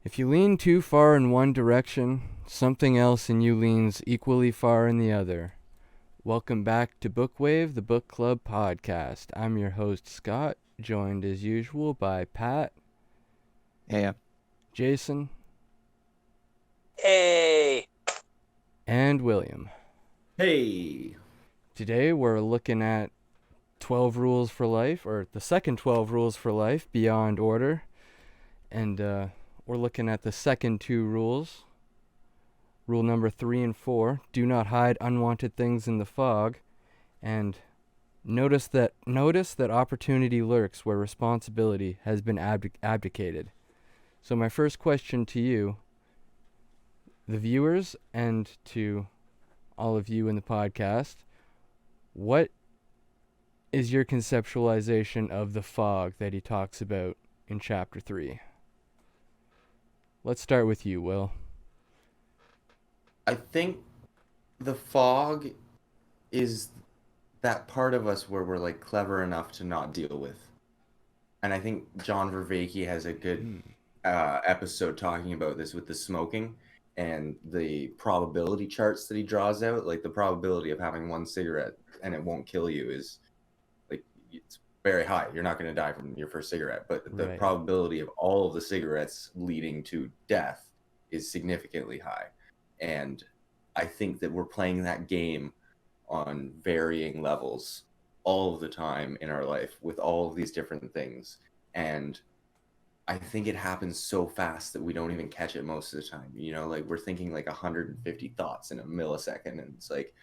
If you lean too far in one direction, something else in you leans equally far in the other. Welcome back to Bookwave, the book club podcast. I'm your host, Scott, joined as usual by Pat, Yeah. Jason, Hey! and William. Hey! Today we're looking at 12 Rules for Life, or the second 12 Rules for Life, Beyond Order. And we're looking at the second two rules. Rule number 3 and 4, do not hide unwanted things in the fog. And notice that opportunity lurks where responsibility has been abdicated. So my first question to you, the viewers, and to all of you in the podcast, what is your conceptualization of the fog that he talks about in chapter 3? Let's start with you, Will. I think the fog is that part of us where we're like clever enough to not deal with. And I think John Vervaeke has a good episode talking about this with the smoking and the probability charts that he draws out. Like the probability of having one cigarette and it won't kill you is like, it's very high. You're not going to die from your first cigarette, but the probability of all of the cigarettes leading to death is significantly high. And I think that we're playing that game on varying levels all of the time in our life with all of these different things. And I think it happens so fast that we don't even catch it most of the time. You know, like we're thinking like 150 thoughts in a millisecond. And it's like,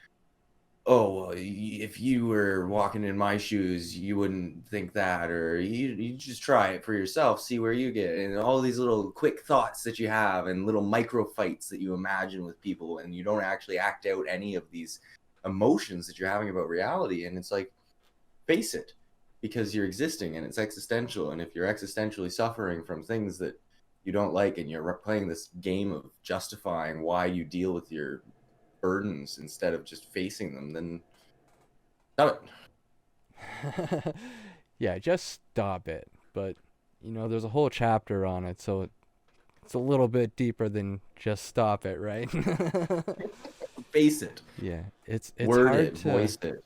oh, well, if you were walking in my shoes, you wouldn't think that, or you just try it for yourself, see where you get, and all these little quick thoughts that you have and little micro fights that you imagine with people, and you don't actually act out any of these emotions that you're having about reality. And it's like, face it, because you're existing and it's existential. And if you're existentially suffering from things that you don't like and you're playing this game of justifying why you deal with your burdens instead of just facing them, then stop it. Yeah, just stop it. But, you know, there's a whole chapter on it, so it's a little bit deeper than just stop it, right? Face it. Yeah, it's Word hard it, to voice it.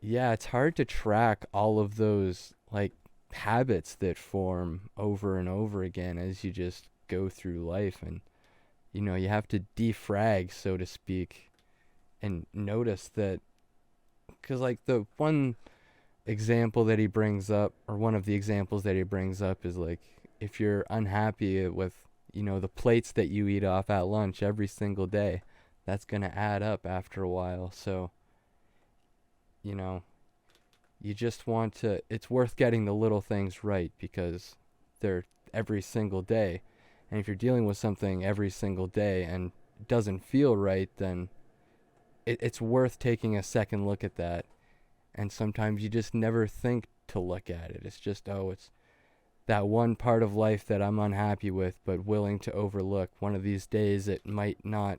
Yeah, it's hard to track all of those like habits that form over and over again as you just go through life. And you know, you have to defrag, so to speak, and notice that, because like the one example that he brings up, or one of the examples that he brings up, is like if you're unhappy with, you know, the plates that you eat off at lunch every single day, that's going to add up after a while. So, you know, you just want to, it's worth getting the little things right because they're every single day. And if you're dealing with something every single day and it doesn't feel right, then it's worth taking a second look at that. And sometimes you just never think to look at it. It's just, oh, it's that one part of life that I'm unhappy with but willing to overlook. One of these days it might not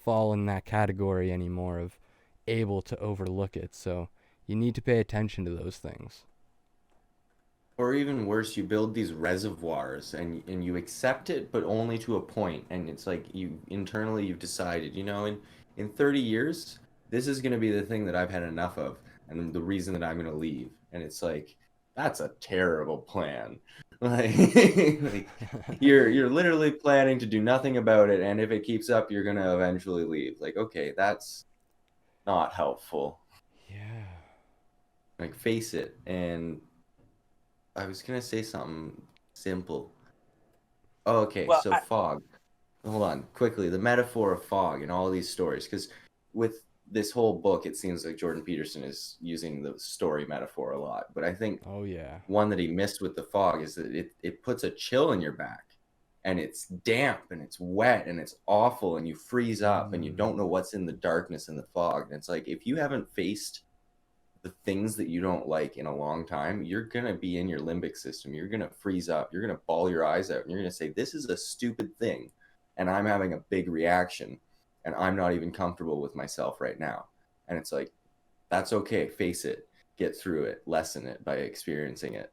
fall in that category anymore of able to overlook it. So you need to pay attention to those things. Or even worse, you build these reservoirs and you accept it, but only to a point. And it's like you internally you've decided, you know, in 30 years, this is going to be the thing that I've had enough of, and the reason that I'm going to leave. And it's like, that's a terrible plan. Like you're literally planning to do nothing about it, and if it keeps up, you're going to eventually leave. Like, okay, that's not helpful. Yeah. Like, face it. And I was going to say something simple. Oh, okay, Well, so fog. Hold on, quickly. The metaphor of fog in all these stories, because with this whole book, it seems like Jordan Peterson is using the story metaphor a lot. But I think one that he missed with the fog is that it puts a chill in your back. And it's damp, and it's wet, and it's awful, and you freeze up, and you don't know what's in the darkness and the fog. And it's like, if you haven't faced the things that you don't like in a long time, you're going to be in your limbic system. You're going to freeze up. You're going to bawl your eyes out. And you're going to say, this is a stupid thing. And I'm having a big reaction. And I'm not even comfortable with myself right now. And it's like, that's okay. Face it. Get through it. Lessen it by experiencing it.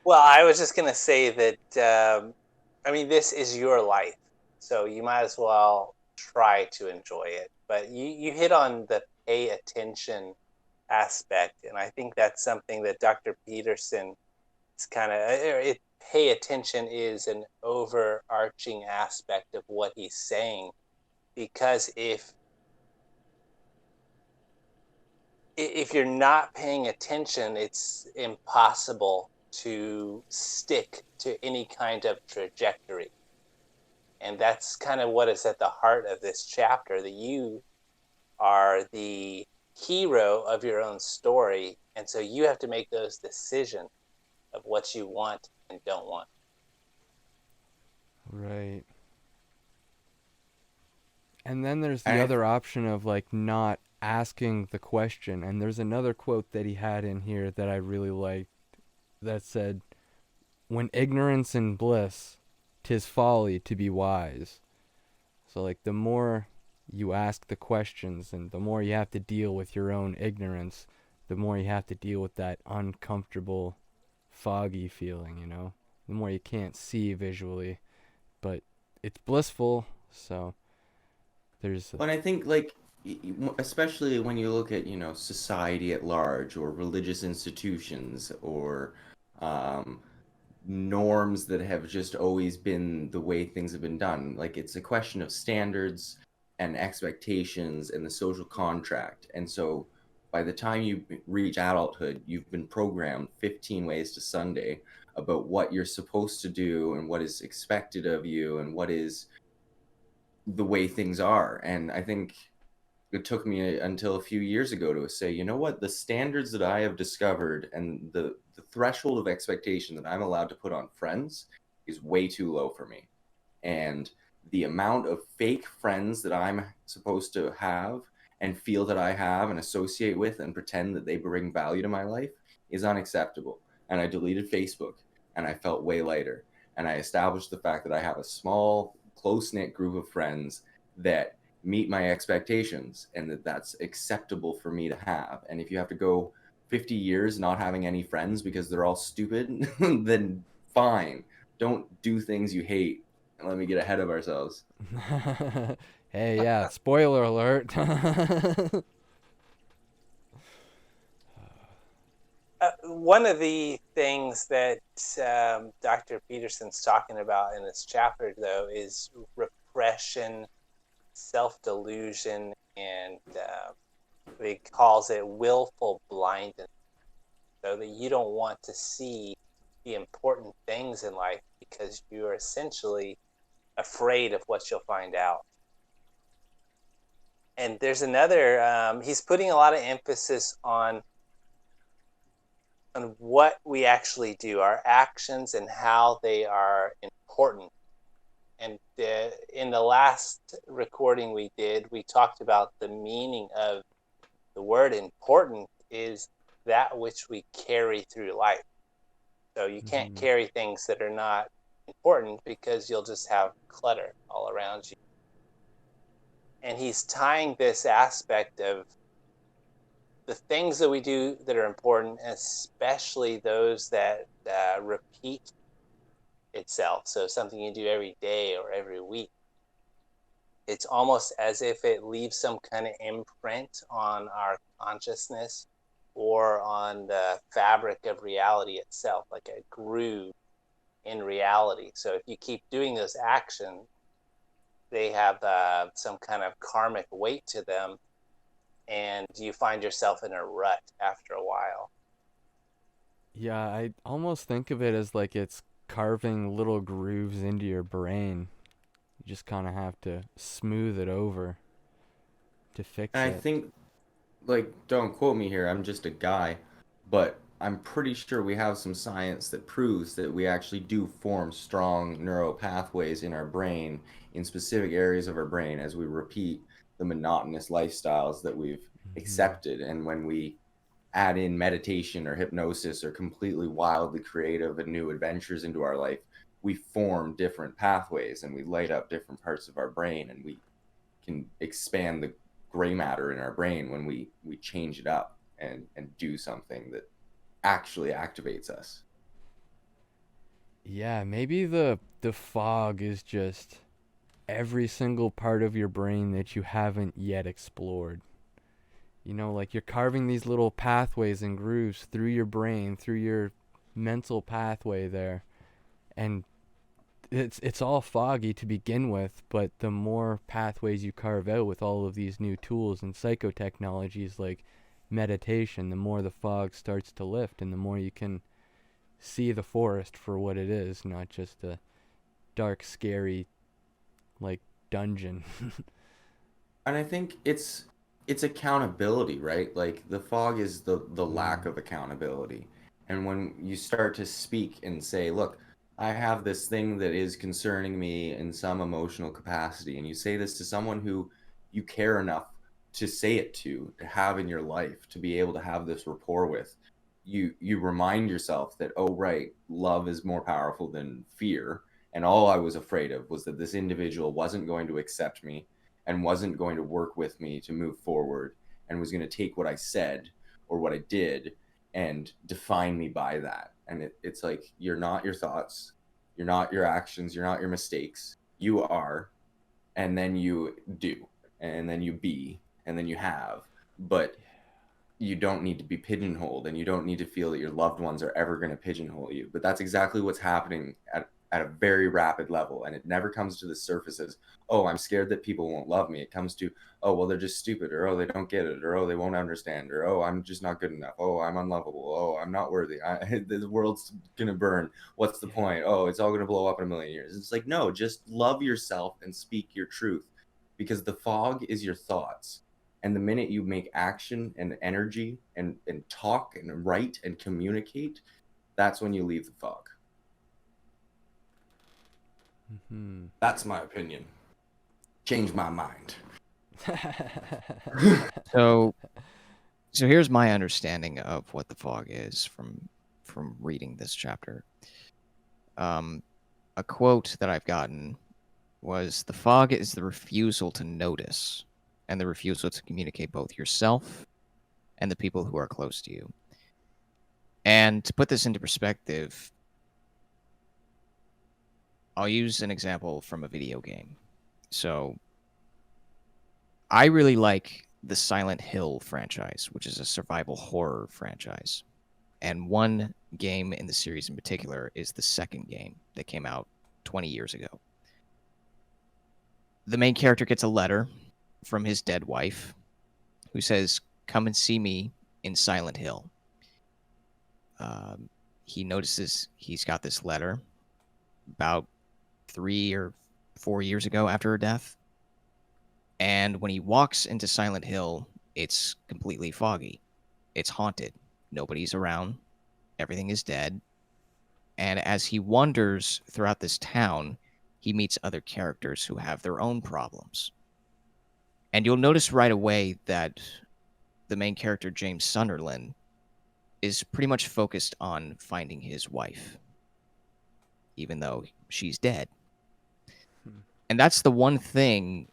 Well, I was just going to say that I mean, this is your life, so you might as well try to enjoy it. But you hit on the pay attention aspect, and I think that's something that Dr. Peterson is kind of it. Pay attention is an overarching aspect of what he's saying, because if you're not paying attention, it's impossible to stick to any kind of trajectory. And that's kind of what is at the heart of this chapter, that you are the hero of your own story. And so you have to make those decisions of what you want and don't want. Right. And then there's the And other option of like not asking the question. And there's another quote that he had in here that I really liked that said, "When ignorance and bliss, 'tis folly to be wise." So like the more you ask the questions and the more you have to deal with your own ignorance, the more you have to deal with that uncomfortable, foggy feeling, you know? The more you can't see visually, but it's blissful, so there's But I think, like, especially when you look at, society at large, or religious institutions, or um, norms that have just always been the way things have been done. Like, it's a question of standards and expectations and the social contract. And so by the time you reach adulthood, you've been programmed 15 ways to Sunday about what you're supposed to do and what is expected of you and what is the way things are. And I think it took me until a few years ago to say, you know what, the standards that I have discovered and the threshold of expectation that I'm allowed to put on friends is way too low for me. And the amount of fake friends that I'm supposed to have and feel that I have and associate with and pretend that they bring value to my life is unacceptable. And I deleted Facebook and I felt way lighter. And I established the fact that I have a small, close knit group of friends that meet my expectations and that that's acceptable for me to have. And if you have to go 50 years not having any friends because they're all stupid, then fine. Don't do things you hate. And let me get ahead of ourselves. hey, yeah, spoiler alert. One of the things that Dr. Peterson's talking about in this chapter, though, is repression, self-delusion, and he calls it willful blindness. So that you don't want to see the important things in life because you are essentially afraid of what you'll find out. And there's another, he's putting a lot of emphasis on what we actually do, our actions, and how they are important. And in the last recording we did, we talked about the meaning of the word important is that which we carry through life. So you can't Mhm. carry things that are not important because you'll just have clutter all around you. And he's tying this aspect of the things that we do that are important, especially those that repeat itself. So something you do every day or every week. It's almost as if it leaves some kind of imprint on our consciousness or on the fabric of reality itself, like a groove in reality. So if you keep doing those actions, they have some kind of karmic weight to them, and you find yourself in a rut after a while. Yeah, I almost think of it as like it's carving little grooves into your brain. You just kind of have to smooth it over to fix And I it. think, like, don't quote me here, I'm just a guy, but I'm pretty sure we have some science that proves that we actually do form strong neural pathways in our brain, in specific areas of our brain, as we repeat the monotonous lifestyles that we've Mhm. accepted. And when we add in meditation or hypnosis or completely wildly creative and new adventures into our life, we form different pathways and we light up different parts of our brain, and we can expand the gray matter in our brain when we change it up and do something that actually activates us. Yeah, maybe the fog is just every single part of your brain that you haven't yet explored. You know, like you're carving these little pathways and grooves through your brain, through your mental pathway there. And it's all foggy to begin with, but the more pathways you carve out with all of these new tools and psychotechnologies like meditation, the more the fog starts to lift and the more you can see the forest for what it is, not just a dark, scary like dungeon. And I think it's accountability, right? Like the fog is the lack Mm. of accountability. And when you start to speak and say, "Look, I have this thing that is concerning me in some emotional capacity," and you say this to someone who you care enough to say it to have in your life, to be able to have this rapport with, you remind yourself that, oh right, love is more powerful than fear. And all I was afraid of was that this individual wasn't going to accept me and wasn't going to work with me to move forward and was going to take what I said or what I did and define me by that. And it's like, you're not your thoughts, you're not your actions, you're not your mistakes. You are, and then you do, and then you be, and then you have. But you don't need to be pigeonholed, and you don't need to feel that your loved ones are ever going to pigeonhole you. But that's exactly what's happening at a very rapid level. And it never comes to the surface as, oh, I'm scared that people won't love me. It comes to, oh, well, they're just stupid, or oh, they don't get it, or oh, they won't understand, or oh, I'm just not good enough, oh, I'm unlovable, oh, I'm not worthy, the world's going to burn. What's the Yeah. point? Oh, it's all going to blow up in a million years. It's like, no, just love yourself and speak your truth, because the fog is your thoughts. And the minute you make action and energy and talk and write and communicate, that's when you leave the fog. Mhm. That's my opinion. Change my mind. So so here's my understanding of what the fog is from reading this chapter. Um, a quote that I've gotten was, "The fog is the refusal to notice and the refusal to communicate both yourself and the people who are close to you." And to put this into perspective, I'll use an example from a video game. So I really like the Silent Hill franchise, which is a survival horror franchise. And one game in the series in particular is the second game that came out 20 years ago. The main character gets a letter from his dead wife who says, "Come and see me in Silent Hill." He notices he's got this letter about 3 or 4 years ago after her death. And when he walks into Silent Hill, it's completely foggy. It's haunted. Nobody's around. Everything is dead. And as he wanders throughout this town, he meets other characters who have their own problems. And you'll notice right away that the main character, James Sunderland, is pretty much focused on finding his wife, even though she's dead. Hmm. And that's the one thing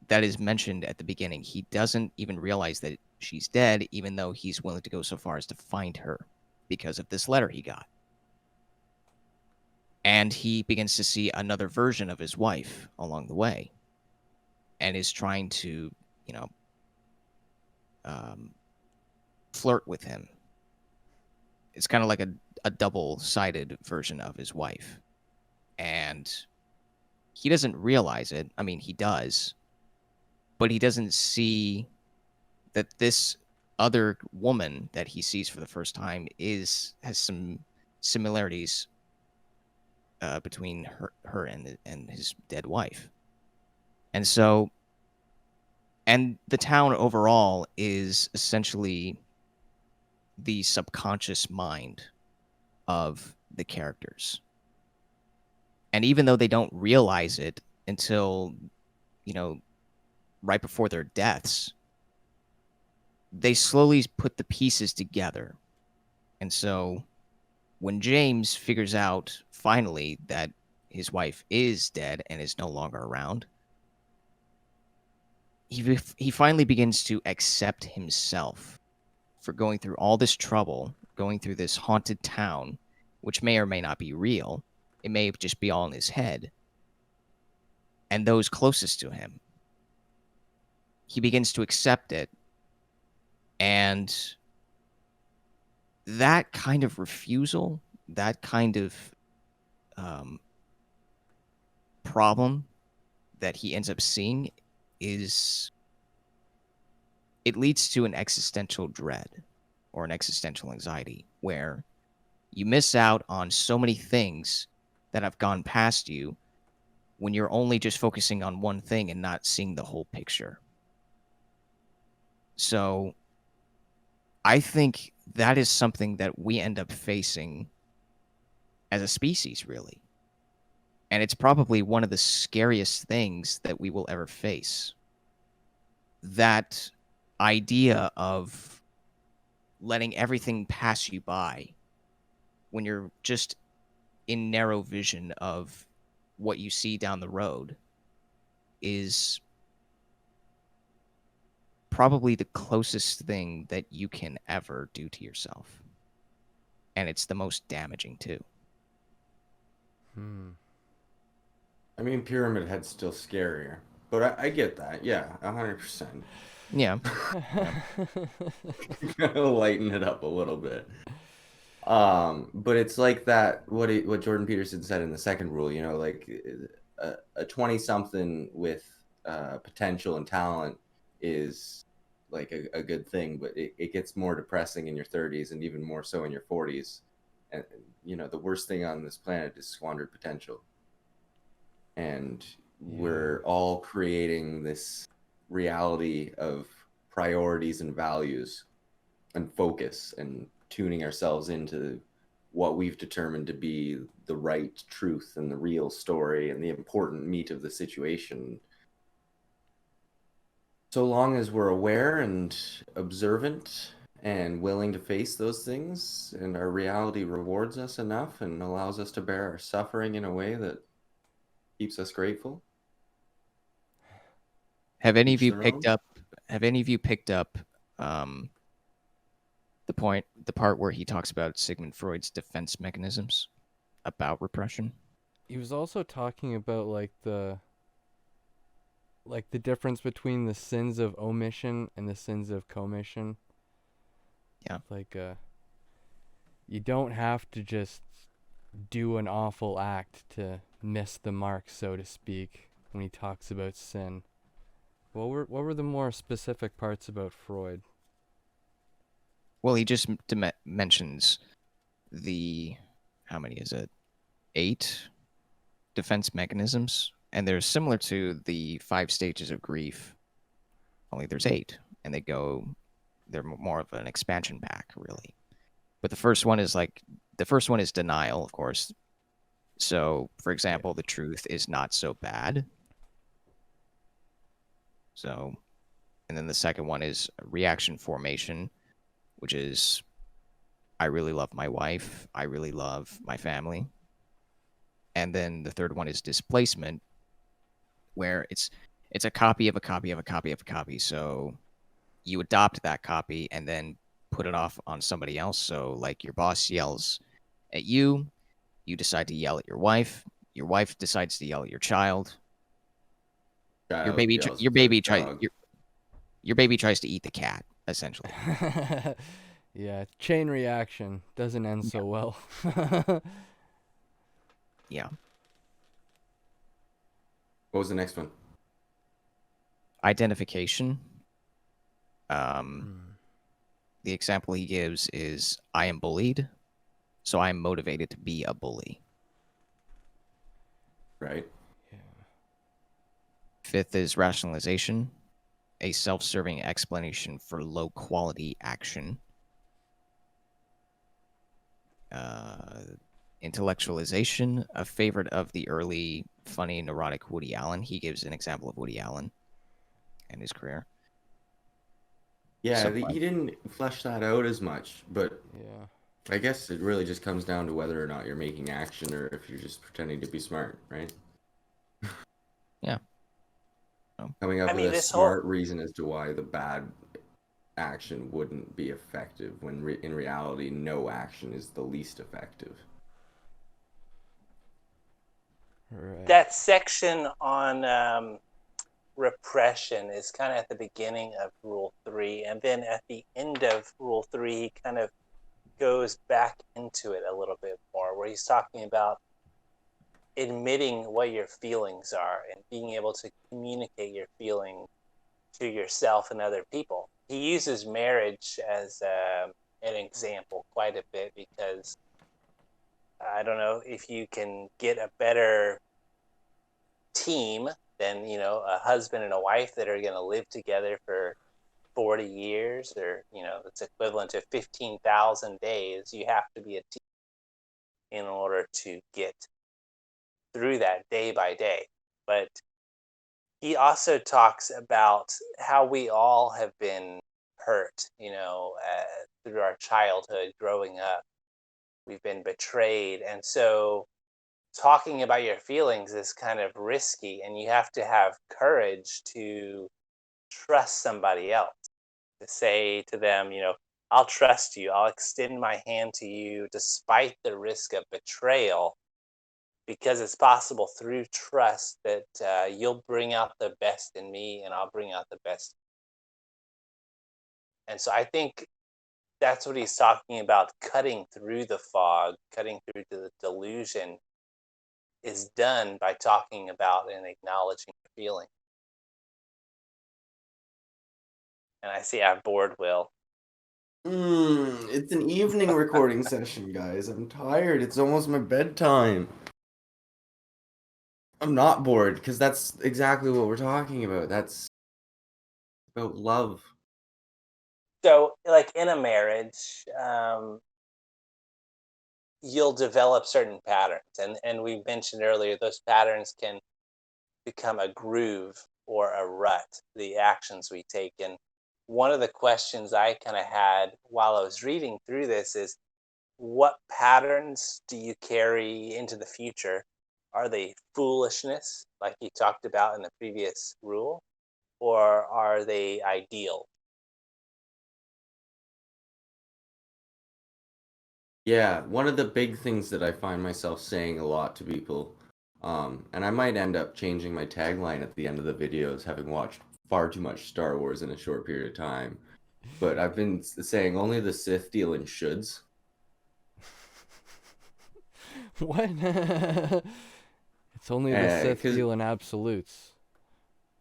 that is mentioned at the beginning. He doesn't even realize that she's dead, even though he's willing to go so far as to find her because of this letter he got. And he begins to see another version of his wife along the way and is trying to, you know, um, flirt with him. It's kind of like a double-sided version of his wife. And he doesn't realize it. I mean, he does, but he doesn't see that this other woman that he sees for the first time has some similarities between her and his dead wife. And so, and the town overall is essentially the subconscious mind of the characters. And even though they don't realize it until, you know, right before their deaths, they slowly put the pieces together. And so when James figures out finally that his wife is dead and is no longer around, he finally begins to accept himself for going through all this trouble, going through this haunted town, which may or may not be real, It may just be all in his head. And those closest to him, he begins to accept it. And that kind of refusal, that kind of problem that he ends up seeing it leads to an existential dread or an existential anxiety where you miss out on so many things that have gone past you when you're only just focusing on one thing and not seeing the whole picture. So I think that is something that we end up facing as a species, really. And it's probably one of the scariest things that we will ever face. That idea of letting everything pass you by when you're just in narrow vision of what you see down the road is probably the closest thing that you can ever do to yourself. And it's the most damaging too. I mean, Pyramid Head's still scarier, but I get that. Yeah, 100%. Yeah. Lighten it up a little bit. But it's like that. What Jordan Peterson said in the second rule. You know, like a 20-something with potential and talent is like a good thing, but it gets more depressing in your 30s and even more so in your 40s. And you know, the worst thing on this planet is squandered potential. And we're all creating this reality of priorities and values and focus and tuning ourselves into what we've determined to be the right truth and the real story and the important meat of the situation. So long as we're aware and observant and willing to face those things, and our reality rewards us enough and allows us to bear our suffering in a way that keeps us grateful. Have any of Each you their picked own. up the part where he talks about Sigmund Freud's defense mechanisms about repression? He was also talking about the difference between the sins of omission and the sins of commission. Yeah. Like you don't have to just do an awful act to miss the mark, so to speak, when he talks about sin. What were the more specific parts about Freud? Well, he just mentions how many is it? 8 defense mechanisms, and they're similar to the 5 stages of grief. Only there's 8, and they're more of an expansion pack, really. But the first one is denial, of course. So, for example, the truth is not so bad. So, and then the second one is reaction formation, which is I really love my wife. I really love my family. And then the third one is displacement, where it's a copy of a copy of a copy of a copy. So you adopt that copy and then put it off on somebody else. So like your boss yells at you, you decide to yell at your wife decides to yell at your child. Your Child baby yells your at the baby tries dog. your baby tries to eat the cat, essentially. Yeah, chain reaction doesn't end so well. Yeah. What was the next one? Identification. The example he gives is I am bullied, so I am motivated to be a bully. Right. Yeah. 5th is rationalization, a self-serving explanation for low-quality action. Intellectualization, a favorite of the early funny neurotic Woody Allen. He gives an example of Woody Allen and his career. Yeah, he didn't flesh that out as much, but Yeah. I guess it really just comes down to whether or not you're making action or if you're just pretending to be smart, right? Yeah. Coming up I with mean, a this whole smart reason as to why the bad action wouldn't be effective when in reality no action is the least effective. Right. That section on repression is kind of at the beginning of Rule 3, and then at the end of Rule 3, he kind of goes back into it a little bit more, where he's talking about admitting what your feelings are and being able to communicate your feelings to yourself and other people. He uses marriage as an example quite a bit because I don't know if you can get a better team than a husband and a wife that are going to live together for 40 years, or it's equivalent to 15,000 days. You have to be a team in order to get through that day by day. But he also talks about how we all have been hurt, through our childhood growing up. We've been betrayed. And so talking about your feelings is kind of risky, and you have to have courage to trust somebody else, to say to them, I'll trust you, I'll extend my hand to you despite the risk of betrayal, because it's possible through trust that you'll bring out the best in me and I'll bring out the best. And so I think that's what he's talking about. Cutting through the fog, cutting through the delusion is done by talking about and acknowledging the feeling. And I see I've bored Will. It's an evening recording session, guys. I'm tired. It's almost my bedtime. I'm not bored because that's exactly what we're talking about. That's about love. So, like in a marriage, you'll develop certain patterns. And we mentioned earlier, those patterns can become a groove or a rut, the actions we take. And one of the questions I kind of had while I was reading through this is, what patterns do you carry into the future? Are they foolishness, like you talked about in the previous rule, or are they ideal? Yeah, one of the big things that I find myself saying a lot to people, and I might end up changing my tagline at the end of the videos, having watched far too much Star Wars in a short period of time. But I've been saying only the Sith deal in shoulds. What? It's only the Sith Because deal in absolutes,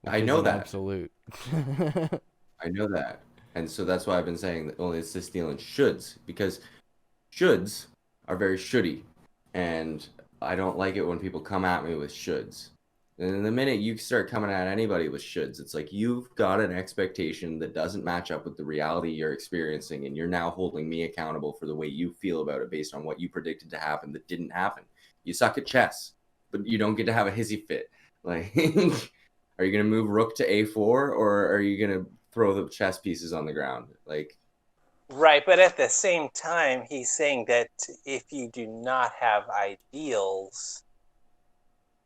which I is know an that. absolute. I know that. And so that's why I've been saying that only the Sith deal in shoulds, because shoulds are very shouldy. And I don't like it when people come at me with shoulds. And the minute you start coming at anybody with shoulds, it's like you've got an expectation that doesn't match up with the reality you're experiencing, and you're now holding me accountable for the way you feel about it based on what you predicted to happen that didn't happen. You suck at chess, but you don't get to have a hissy fit. Like, are you gonna move rook to a4, or are you gonna throw the chess pieces on the ground? Like, Right, but at the same time, he's saying that if you do not have ideals,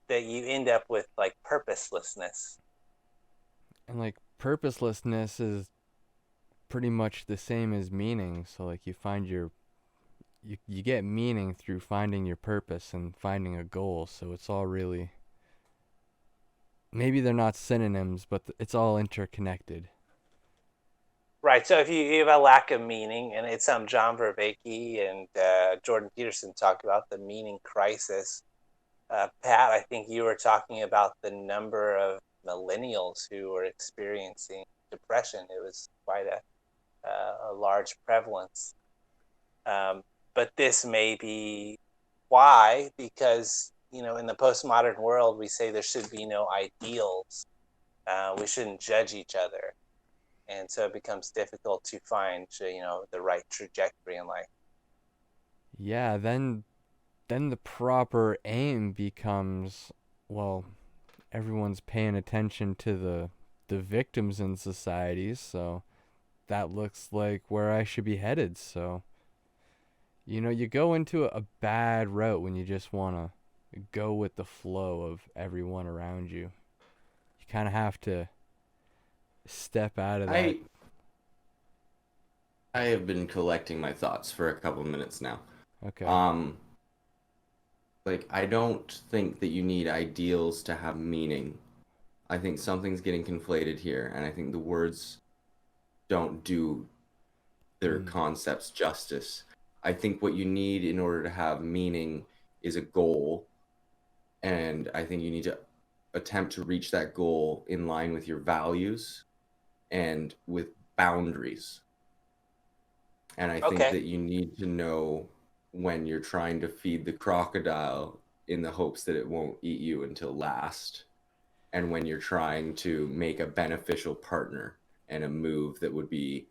that you end up with like purposelessness. And like purposelessness is pretty much the same as meaning. So like you get meaning through finding your purpose and finding a goal. So it's all really, maybe they're not synonyms, but it's all interconnected. Right, so if you have a lack of meaning, and it's John Vervaeke and Jordan Peterson talk about the meaning crisis. Pat, I think you were talking about the number of millennials who were experiencing depression. It was quite a large prevalence. Um, but this may be why, because in the postmodern world, we say there should be no ideals. We shouldn't judge each other, and so it becomes difficult to find the right trajectory in life. Yeah, then the proper aim becomes, well, everyone's paying attention to the victims in society, so that looks like where I should be headed. So, you go into a bad route when you just want to go with the flow of everyone around you. You kind of have to step out of that. I have been collecting my thoughts for a couple minutes now. Okay. Um, Like, I don't think that you need ideals to have meaning. I think something's getting conflated here, and I think the words don't do their Mm. concepts justice. I think what you need in order to have meaning is a goal, and I think you need to attempt to reach that goal in line with your values and with boundaries. And I think Okay. that you need to know when you're trying to feed the crocodile in the hopes that it won't eat you until last, and when you're trying to make a beneficial partner and a move that would be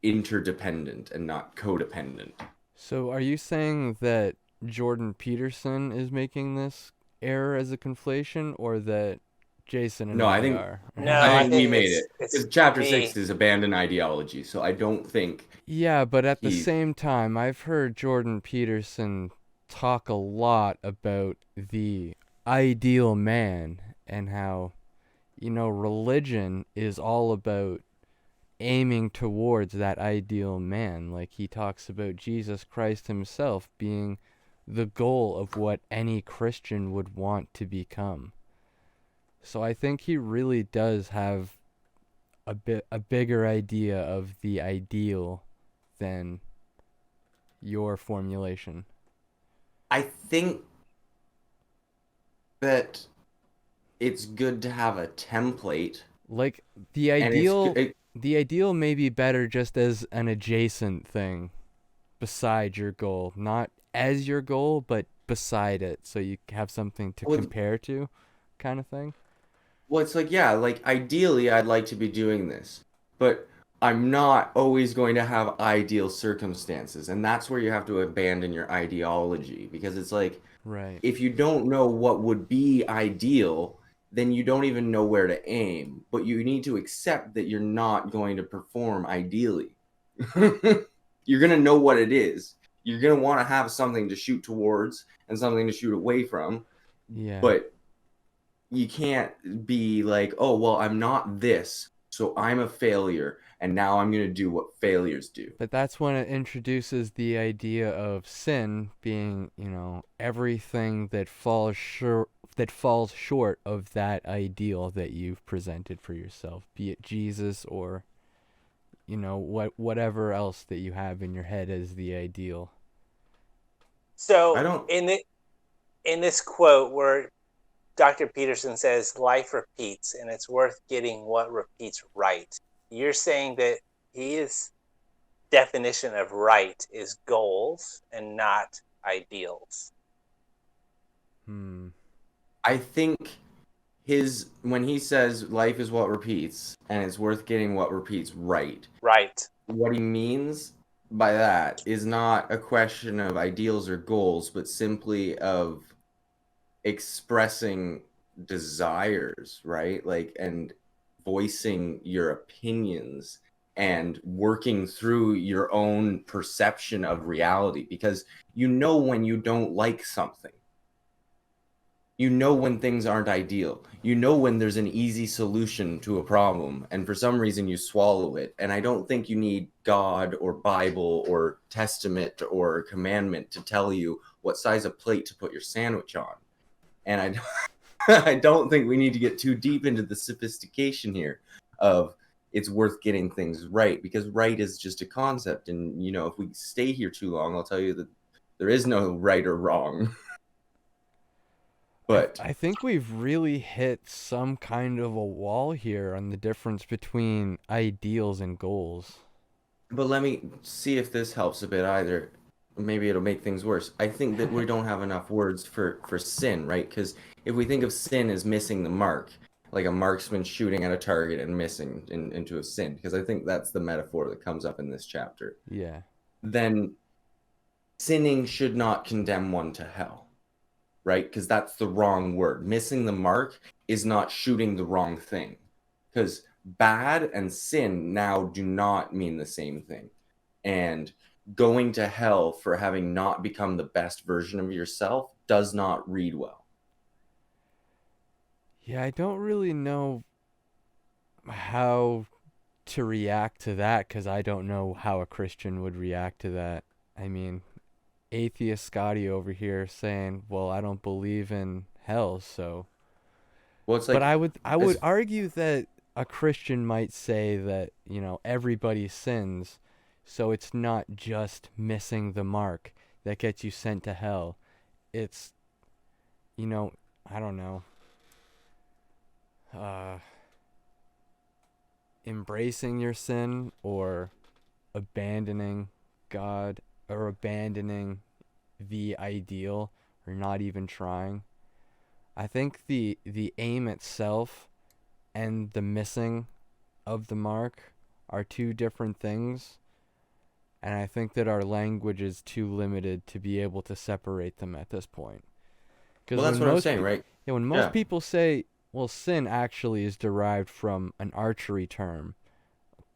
interdependent and not codependent. So are you saying that Jordan Peterson is making this error as a conflation, or that Jason and No, I I think are? No, I I think we think made it. it's Because chapter me. 6 is abandoned ideology, so I don't think Yeah, but at the he's same time, I've heard Jordan Peterson talk a lot about the ideal man and how, religion is all about aiming towards that ideal man. Like he talks about Jesus Christ himself being the goal of what any Christian would want to become. So I think he really does have a bigger idea of the ideal than your formulation. I think that it's good to have a template, Like the and it's ideal good. the ideal may be better just as an adjacent thing beside your goal, not as your goal, but beside it, so you have something to Well, compare to, kind of thing. well, it's like, yeah, like ideally, I'd like to be doing this, but I'm not always going to have ideal circumstances. And that's where you have to abandon your ideology because it's like, Right. if you don't know what would be ideal, then you don't even know where to aim. But you need to accept that you're not going to perform ideally. You're going to know what it is. You're going to want to have something to shoot towards and something to shoot away from. Yeah. But you can't be like, oh, well, I'm not this, so I'm a failure, and now I'm going to do what failures do. But that's when it introduces the idea of sin being, everything that falls short of that ideal that you've presented for yourself, be it Jesus or, whatever else that you have in your head as the ideal. I So don't, in this quote where Dr. Peterson says life repeats and it's worth getting what repeats right, you're saying that his definition of right is goals and not ideals. Hmm. I think when he says life is what repeats and it's worth getting what repeats right, Right. what he means by that is not a question of ideals or goals, but simply of expressing desires, right? Like, and voicing your opinions and working through your own perception of reality because you know when you don't like something. You know when things aren't ideal. You know when there's an easy solution to a problem, and for some reason you swallow it. And I don't think you need God or Bible or Testament or commandment to tell you what size of plate to put your sandwich on. And I don't think we need to get too deep into the sophistication here of it's worth getting things right because right is just a concept. And, if we stay here too long, I'll tell you that there is no right or wrong. I, But I think we've really hit some kind of a wall here on the difference between ideals and goals. But let me see if this helps a bit either. Maybe it'll make things worse. I think that we don't have enough words for sin, right? Because if we think of sin as missing the mark, like a marksman shooting at a target and missing into a sin, because I think that's the metaphor that comes up in this chapter, Yeah. then sinning should not condemn one to hell, right? Because that's the wrong word. Missing the mark is not shooting the wrong thing. Because bad and sin now do not mean the same thing. And going to hell for having not become the best version of yourself does not read well. Yeah, I don't really know how to react to that because I don't know how a Christian would react to that. I mean, atheist Scotty over here saying, well, I don't believe in hell, so. Well, it's But like I would as argue that a Christian might say that, everybody sins, so it's not just missing the mark that gets you sent to hell. It's, you know, I don't know, uh, embracing your sin or abandoning God or abandoning the ideal or not even trying. I think the aim itself and the missing of the mark are two different things, and I think that our language is too limited to be able to separate them at this point. Because well, that's what I'm saying, right? when most Yeah. people say, well, sin actually is derived from an archery term,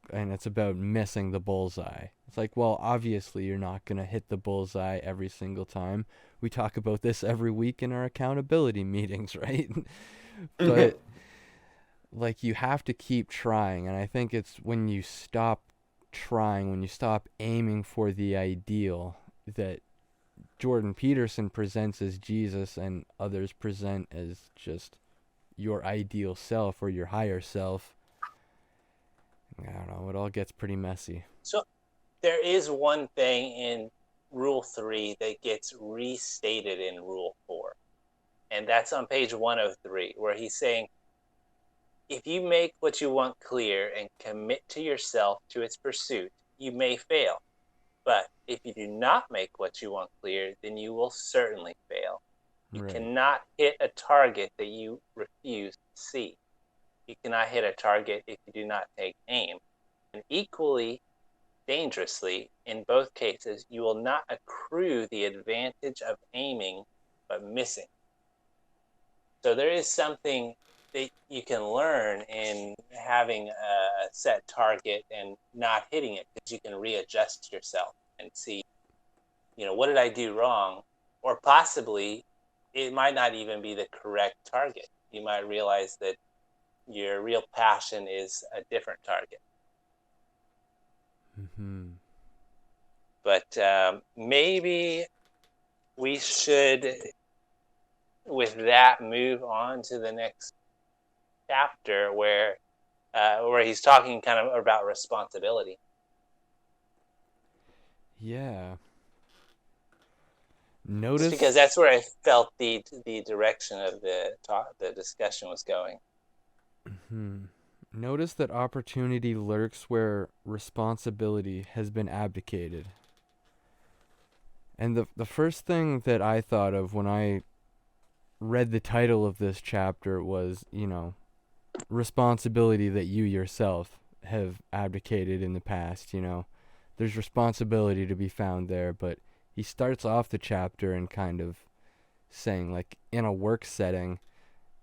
and it's about missing the bullseye. It's like, well, obviously you're not going to hit the bullseye every single time. We talk about this every week in our accountability meetings, right? But like you have to keep trying, and I think it's when you stop trying, when you stop aiming for the ideal that Jordan Peterson presents as Jesus and others present as just your ideal self or your higher self. I don't know, it all gets pretty messy. So there is one thing in Rule 3 that gets restated in Rule 4, and that's on page 103, where he's saying, if you make what you want clear and commit to yourself to its pursuit, you may fail. But if you do not make what you want clear, then you will certainly fail. You Right. cannot hit a target that you refuse to see. You cannot hit a target if you do not take aim. And equally dangerously, in both cases, you will not accrue the advantage of aiming but missing. So there is something that you can learn in having a set target and not hitting it, because you can readjust yourself and see, what did I do wrong? Or possibly it might not even be the correct target. You might realize that your real passion is a different target. Mm-hmm. But maybe we should, with that, move on to the next chapter where he's talking kind of about responsibility. Yeah. Just Notice. because that's where I felt the direction of the discussion was going. Notice that opportunity lurks where responsibility has been abdicated. And the first thing that I thought of when I read the title of this chapter was, responsibility that you yourself have abdicated in the past, There's responsibility to be found there, but he starts off the chapter and kind of saying, like, in a work setting,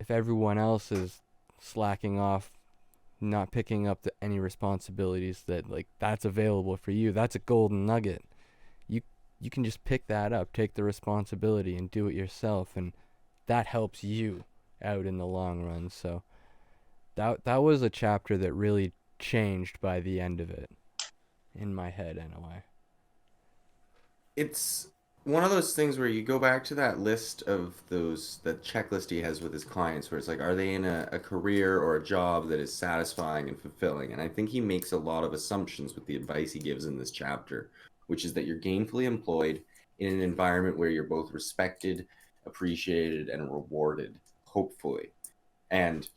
if everyone else is slacking off, not picking up any responsibilities that's available for you, that's a golden nugget. You can just pick that up, take the responsibility and do it yourself, and that helps you out in the long run. So that was a chapter that really changed by the end of it, in my head anyway. It's one of those things where you go back to that list of that checklist he has with his clients where it's like, are they in a career or a job that is satisfying and fulfilling? And I think he makes a lot of assumptions with the advice he gives in this chapter, which is that you're gainfully employed in an environment where you're both respected, appreciated, and rewarded, hopefully. And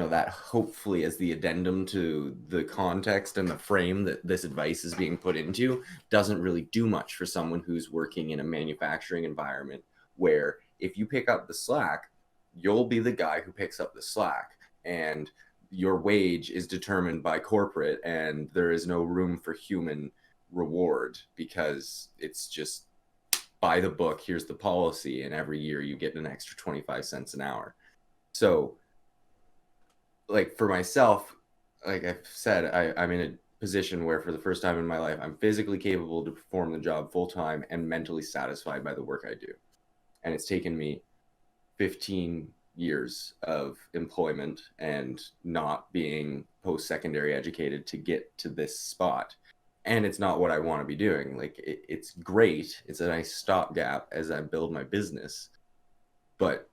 that hopefully as the addendum to the context and the frame that this advice is being put into doesn't really do much for someone who's working in a manufacturing environment where if you pick up the slack, you'll be the guy who picks up the slack, and your wage is determined by corporate, and there is no room for human reward because it's just by the book, here's the policy, and every year you get an extra 25 cents an hour. So like for myself, like I've said, I'm in a position where for the first time in my life, I'm physically capable to perform the job full time and mentally satisfied by the work I do. And it's taken me 15 years of employment and not being post-secondary educated to get to this spot. and it's not what I want to be doing. Like it's great. It's a nice stopgap as I build my business, but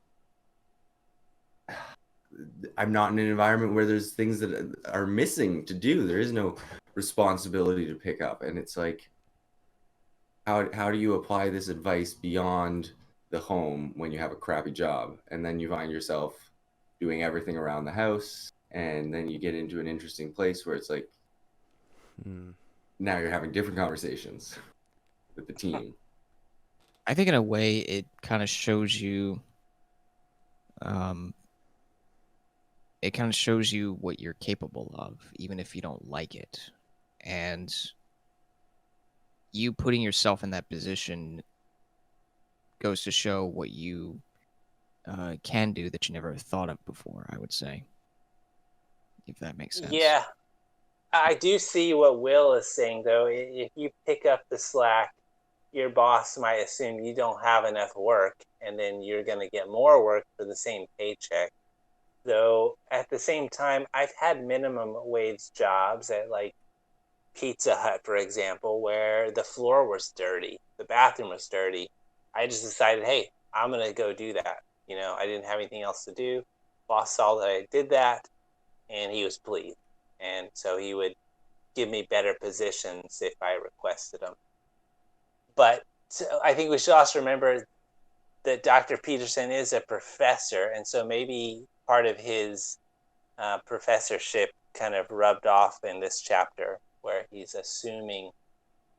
I'm not in an environment where there's things that are missing to do. There is no responsibility to pick up, and it's like, how do you apply this advice beyond the home when you have a crappy job, and then you find yourself doing everything around the house, and then you get into an interesting place where it's like, now you're having different conversations with the team. I think in a way it kind of shows you, what you're capable of, even if you don't like it. And you putting yourself in that position goes to show what you can do that you never thought of before, I would say. If that makes sense. Yeah. I do see what Will is saying, though. If you pick up the slack, your boss might assume you don't have enough work, and then you're going to get more work for the same paycheck. Though at the same time, I've had minimum wage jobs at like Pizza Hut, for example, where the floor was dirty, the bathroom was dirty. I just decided, hey, I'm going to go do that. You know, I didn't have anything else to do. Boss saw that I did that, and he was pleased. And so he would give me better positions if I requested them. But I think we should also remember that Dr. Peterson is a professor, and so maybe part of his professorship kind of rubbed off in this chapter, where he's assuming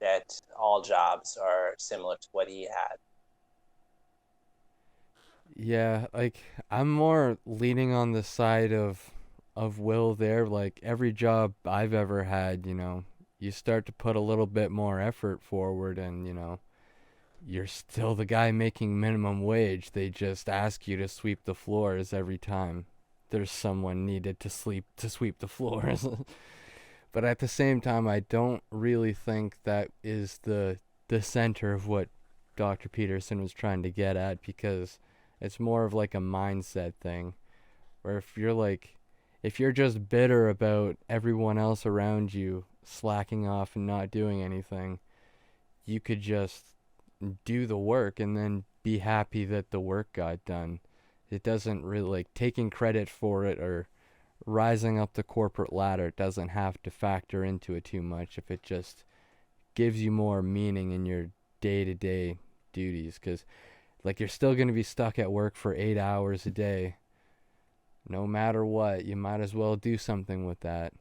that all jobs are similar to what he had. Yeah, like I'm more leaning on the side of Will there. Like every job I've ever had, you start to put a little bit more effort forward, and you're still the guy making minimum wage. They just ask you to sweep the floors every time there's someone needed to sweep the floors. But at the same time, I don't really think that is the center of what Dr. Peterson was trying to get at, because it's more of like a mindset thing, where if you're just bitter about everyone else around you slacking off and not doing anything, you could just do the work and then be happy that the work got done. It doesn't really, like, taking credit for it or rising up the corporate ladder doesn't have to factor into it too much if it just gives you more meaning in your day-to-day duties. Because like, you're still going to be stuck at work for 8 hours a day. No matter what, you might as well do something with that.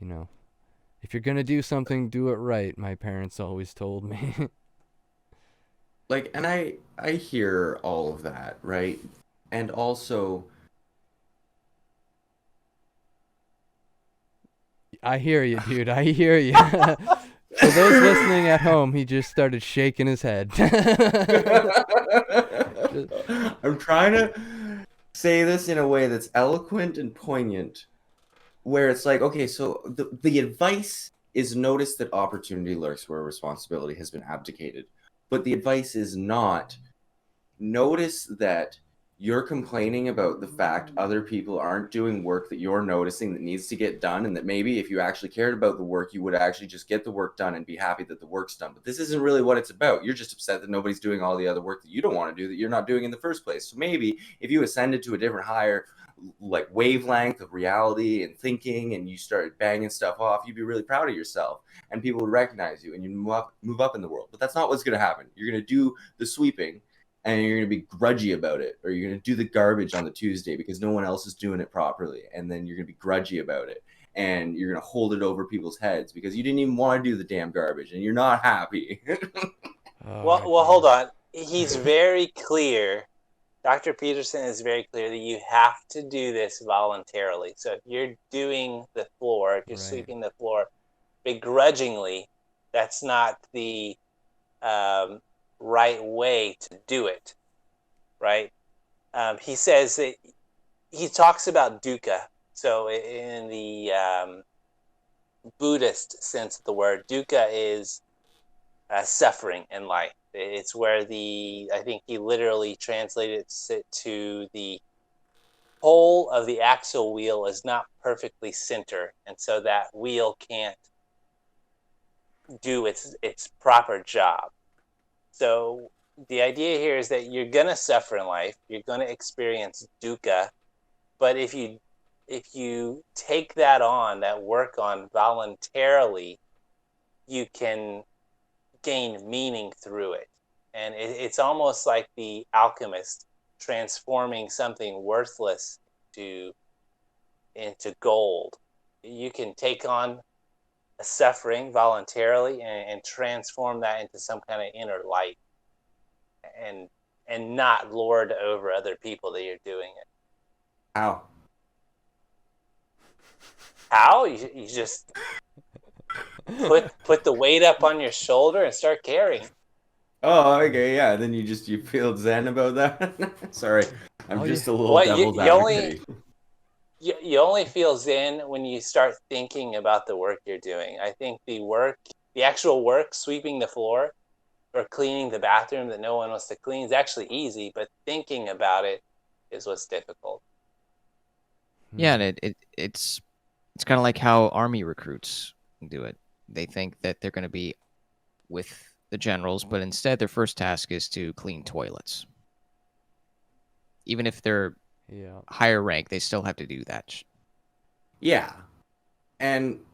If you're going to do something, do it right, my parents always told me. Like, and I hear all of that, right? And also, I hear you, dude. I hear you. For those listening at home, he just started shaking his head. I'm trying to say this in a way that's eloquent and poignant, where it's like, okay, so the advice is, notice that opportunity lurks where responsibility has been abdicated. But the advice is not, notice that you're complaining about the fact other people aren't doing work that you're noticing that needs to get done, and that maybe if you actually cared about the work, you would actually just get the work done and be happy that the work's done. But this isn't really what it's about. You're just upset that nobody's doing all the other work that you don't want to do, that you're not doing in the first place. So maybe if you ascended to a different, higher, like, wavelength of reality and thinking, and you started banging stuff off, you'd be really proud of yourself, and people would recognize you, and you move up in the world. But that's not what's going to happen. You're going to do the sweeping, and you're going to be grudgy about it, or you're going to do the garbage on the Tuesday because no one else is doing it properly, and then you're going to be grudgy about it, and you're going to hold it over people's heads because you didn't even want to do the damn garbage, and you're not happy. Well, hold on. He's very clear. Dr. Peterson is very clear that you have to do this voluntarily. So if you're doing the floor, if you're sweeping the floor begrudgingly, that's not the right way to do it, right? He says that he talks about dukkha. So in the Buddhist sense of the word, dukkha is suffering in life. It's where I think he literally translated it to the pole of the axle wheel is not perfectly center, and so that wheel can't do its proper job. So the idea here is that you're gonna suffer in life, you're gonna experience dukkha, but if you take that on, that work on voluntarily, you can gain meaning through it. And it's almost like the alchemist transforming something worthless to into gold. You can take on a suffering voluntarily and transform that into some kind of inner light, and not lord over other people that you're doing it. How? How? You just put the weight up on your shoulder and start carrying. Oh, okay, yeah. Then you feel zen about that. Sorry, I'm Oh, just yeah. a little What devil's you only advocate. you only feel zen when you start thinking about the work you're doing. I think the actual work, sweeping the floor or cleaning the bathroom that no one wants to clean, is actually easy, but thinking about it is what's difficult. Yeah, and Hmm. it's kind of like how army recruits do it. They think that they're going to be with the generals, but instead their first task is to clean toilets. Even if they're Yeah. higher rank, they still have to do that. Yeah, and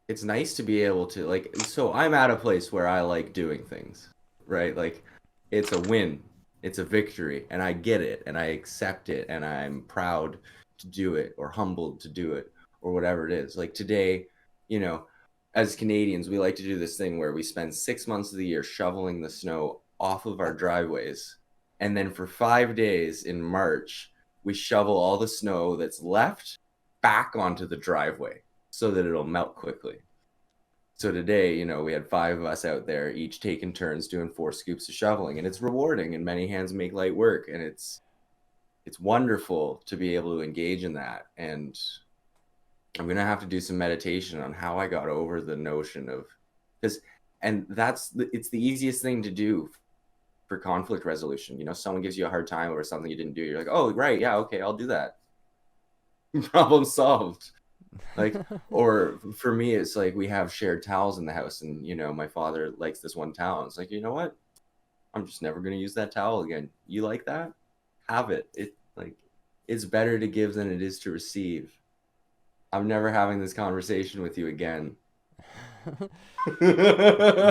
it's nice to be able to like. So I'm at a place where I like doing things, right? Like, it's a win, it's a victory, and I get it, and I accept it, and I'm proud to do it, or humbled to do it, or whatever it is. Like today, you know, as Canadians, we like to do this thing where we spend 6 months of the year shoveling the snow off of our driveways, and then for 5 days in March, we shovel all the snow that's left back onto the driveway so that it'll melt quickly. So today, we had 5 of us out there, each taking turns doing 4 scoops of shoveling, and it's rewarding. And many hands make light work, and it's wonderful to be able to engage in that. And I'm gonna have to do some meditation on how I got over the notion of because, and it's the easiest thing to do for conflict resolution. Someone gives you a hard time over something you didn't do. You're like, oh right, yeah, okay, I'll do that. Problem solved. Like, or for me, it's like we have shared towels in the house, and my father likes this one towel. It's like, you know what? I'm just never gonna use that towel again. You like that? Have it. It's better to give than it is to receive. I'm never having this conversation with you again. I'm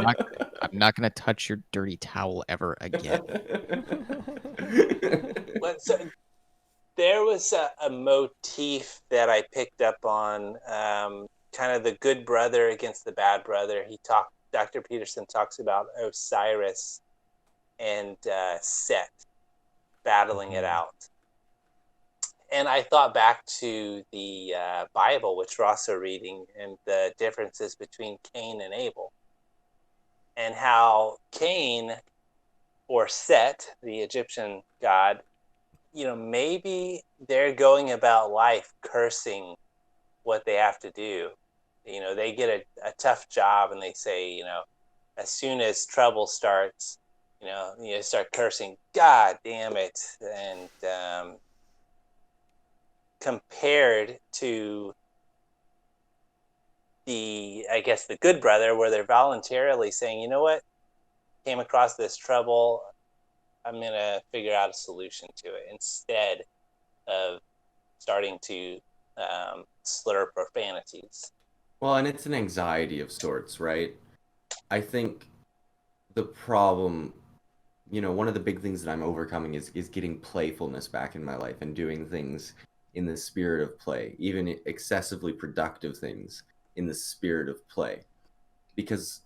not, I'm not going to touch your dirty towel ever again. So there was a motif that I picked up on, kind of the good brother against the bad brother. Dr. Peterson talks about Osiris and Set battling it out. And I thought back to the Bible, which we're also reading, and the differences between Cain and Abel, and how Cain, or Set, the Egyptian god, maybe they're going about life cursing what they have to do. They get a tough job and they say, as soon as trouble starts, you start cursing, God damn it. And compared to the good brother, where they're voluntarily saying, you know what, came across this trouble, I'm going to figure out a solution to it, instead of starting to slur profanities. Well, and it's an anxiety of sorts, right? I think the problem, one of the big things that I'm overcoming is getting playfulness back in my life and doing things in the spirit of play, even excessively productive things in the spirit of play, because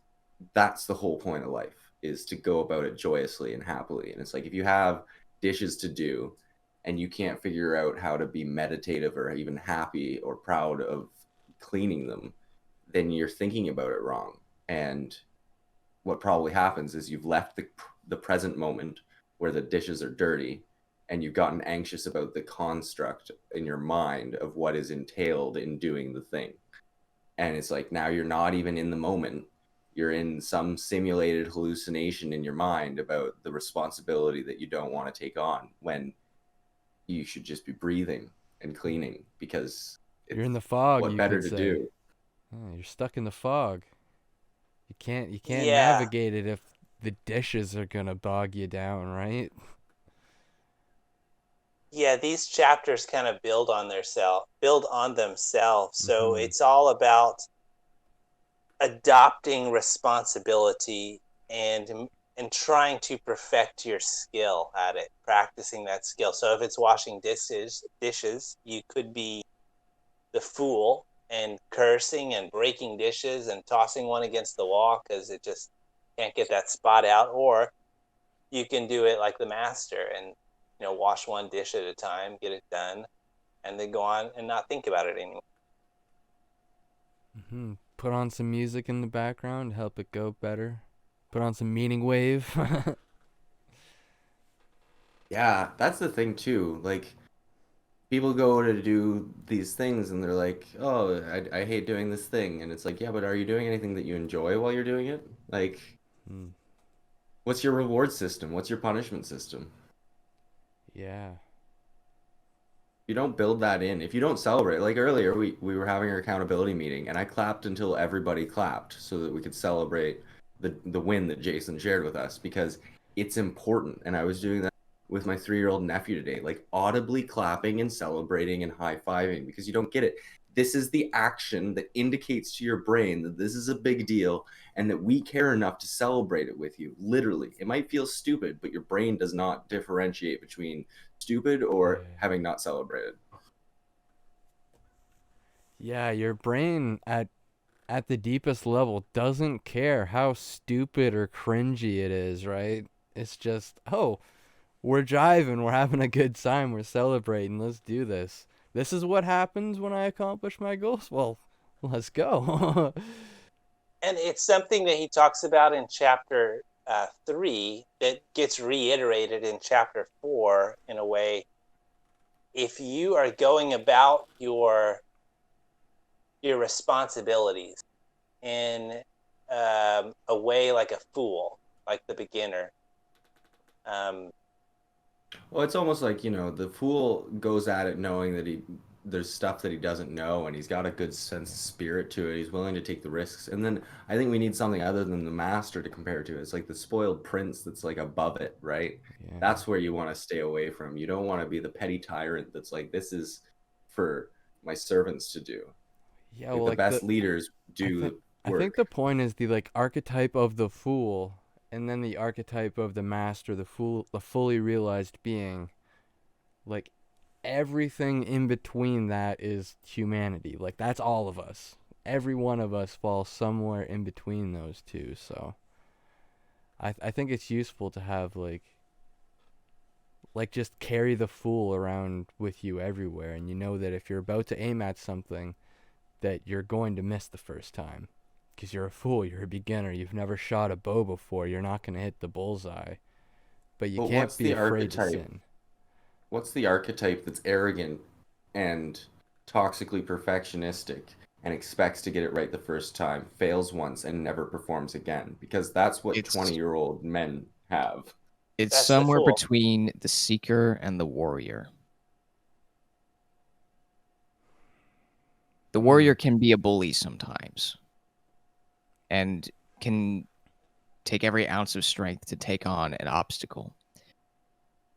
that's the whole point of life, is to go about it joyously and happily. And it's like, if you have dishes to do and you can't figure out how to be meditative or even happy or proud of cleaning them, then you're thinking about it wrong. And what probably happens is you've left the present moment where the dishes are dirty, and you've gotten anxious about the construct in your mind of what is entailed in doing the thing. And it's like, now you're not even in the moment. You're in some simulated hallucination in your mind about the responsibility that you don't want to take on, when you should just be breathing and cleaning, because You're it's in the fog, what you better could to say. do. Oh, you're stuck in the fog. You can't Yeah, navigate it if the dishes are gonna bog you down, right? yeah, these chapters kind of build on themselves. So Mm-hmm. it's all about adopting responsibility and trying to perfect your skill at it, practicing that skill. So if it's washing dishes, you could be the fool and cursing and breaking dishes and tossing one against the wall because it just can't get that spot out. Or you can do it like the master and wash one dish at a time, get it done, and then go on and not think about it anymore. Mm-hmm. Put on some music in the background, help it go better. Put on some meaning wave. Yeah, that's the thing too. Like people go to do these things and they're like, "Oh, I hate doing this thing." And it's like, "Yeah, but are you doing anything that you enjoy while you're doing it? Like, Mm, what's your reward system? What's your punishment system?" yeah. You don't build that in. If you don't celebrate, like earlier, we were having our accountability meeting, and I clapped until everybody clapped so that we could celebrate the win that Jason shared with us because it's important. And I was doing that with my 3-year-old nephew today, like audibly clapping and celebrating and high-fiving because you don't get it. This is the action that indicates to your brain that this is a big deal and that we care enough to celebrate it with you. Literally, it might feel stupid, but your brain does not differentiate between stupid or Yeah. having not celebrated. Yeah, your brain at the deepest level doesn't care how stupid or cringy it is, right? It's just, oh, we're jiving, we're having a good time, we're celebrating, let's do this. This is what happens when I accomplish my goals. Well, let's go. And it's something that he talks about in chapter 3 that gets reiterated in chapter 4 in a way. If you are going about your responsibilities in a way like a fool, like the beginner, um, Well, it's almost like, the fool goes at it knowing that there's stuff that he doesn't know and he's got a good sense of spirit to it. He's willing to take the risks. And then I think we need something other than the master to compare to. It's like the spoiled prince that's like above it, right? Yeah. That's where you want to stay away from. You don't want to be the petty tyrant that's like, this is for my servants to do. Yeah, Like well, the like best leaders I do think the I think work. the point is the like archetype of the fool and then the archetype of the master, the fool, the fully realized being. Like everything in between that is humanity. Like that's all of us. Every one of us falls somewhere in between those two. So I think it's useful to have like just carry the fool around with you everywhere, and you know that if you're about to aim at something, that you're going to miss the first time, because you're a fool. You're a beginner. You've never shot a bow before. You're not going to hit the bullseye. But you But can't what's be the afraid to archetype? sin. What's the archetype that's arrogant and toxically perfectionistic and expects to get it right the first time, fails once, and never performs again? Because that's what It's 20-year-old men have. it's that's the somewhere fool. between the seeker and the warrior. The Hmm. warrior can be a bully sometimes and can take every ounce of strength to take on an obstacle.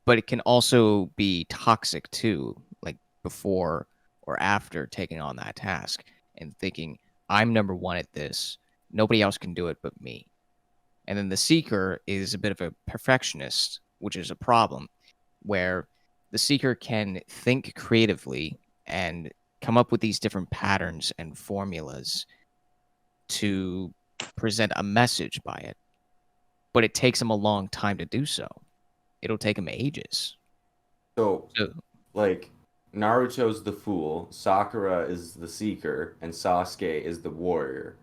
But it can also be toxic too, like before or after taking on that task and thinking, I'm number one at this. Nobody else can do it but me. And then the seeker is a bit of a perfectionist, which is a problem, where the seeker can think creatively and come up with these different patterns and formulas to present a message by it. But it takes them a long time to do so. It'll take them ages. So, So like, Naruto's the fool, Sakura is the seeker, and Sasuke is the warrior.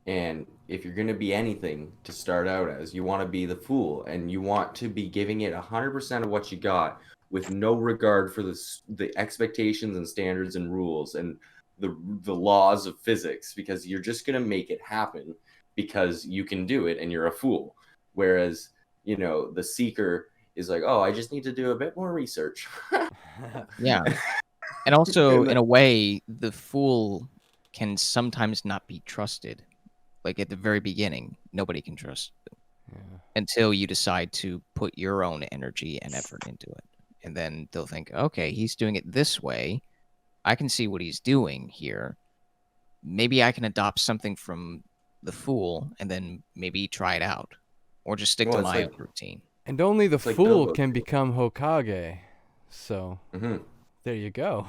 And if you're going to be anything to start out as, you want to be the fool and you want to be giving it 100% of what you got with no regard for the expectations and standards and rules and the laws of physics because you're just going to make it happen because you can do it and you're a fool. Whereas, the seeker is like, "Oh, I just need to do a bit more research." yeah. And also, And in a way, the fool can sometimes not be trusted Like at the very beginning, nobody can trust you Yeah. until you decide to put your own energy and effort into it. And then they'll think, okay, he's doing it this way. I can see what he's doing here. Maybe I can adopt something from the fool and then maybe try it out. Or just stick to Well, it's my like own routine. And only the it's like fool Bilbo. can become Hokage. So Hmm. there you go.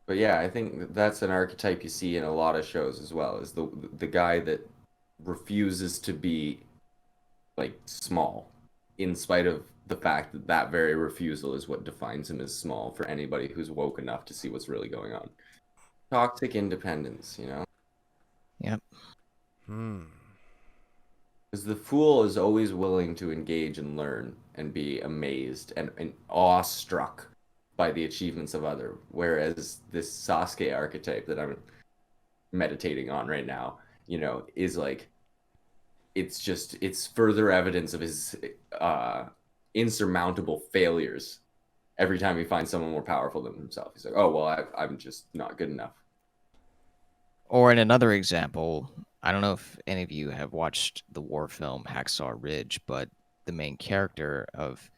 But yeah, I think that's an archetype you see in a lot of shows as well, is the guy that refuses to be like small, in spite of the fact that that very refusal is what defines him as small for anybody who's woke enough to see what's really going on. Toxic independence, you know? Yep. Hmm. Because the fool is always willing to engage and learn and be amazed and awestruck by the achievements of other. Whereas this Sasuke archetype that I'm meditating on right now, is like it's further evidence of his uh insurmountable failures every time he finds someone more powerful than himself. He's like, oh well, I'm just not good enough. Or in another example, I don't know if any of you have watched the war film Hacksaw Ridge, but the main character of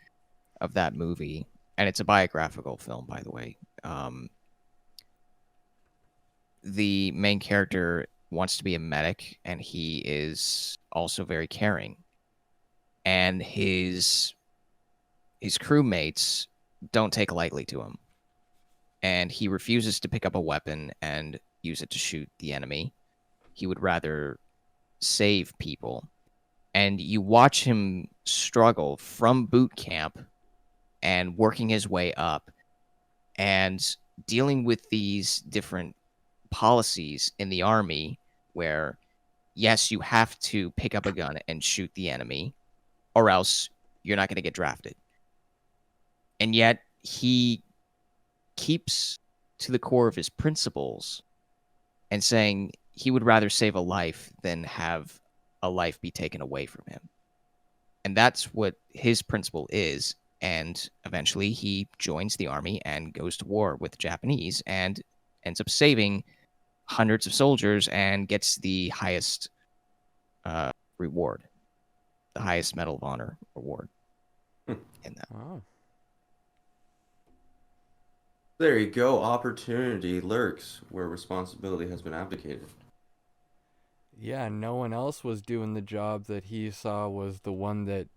that movie, and it's a biographical film, by the way. The main character wants to be a medic, and he is also very caring. And his crewmates don't take lightly to him, and he refuses to pick up a weapon and use it to shoot the enemy. He would rather save people. And you watch him struggle from boot camp and working his way up and dealing with these different policies in the army where, yes, you have to pick up a gun and shoot the enemy or else you're not going to get drafted. And yet he keeps to the core of his principles and saying he would rather save a life than have a life be taken away from him. And that's what his principle is. And eventually he joins the army and goes to war with the Japanese and ends up saving hundreds of soldiers and gets the highest reward, the highest Medal of Honor award in that. Oh. There you go. Opportunity lurks where responsibility has been abdicated. Yeah, no one else was doing the job that he saw was the one that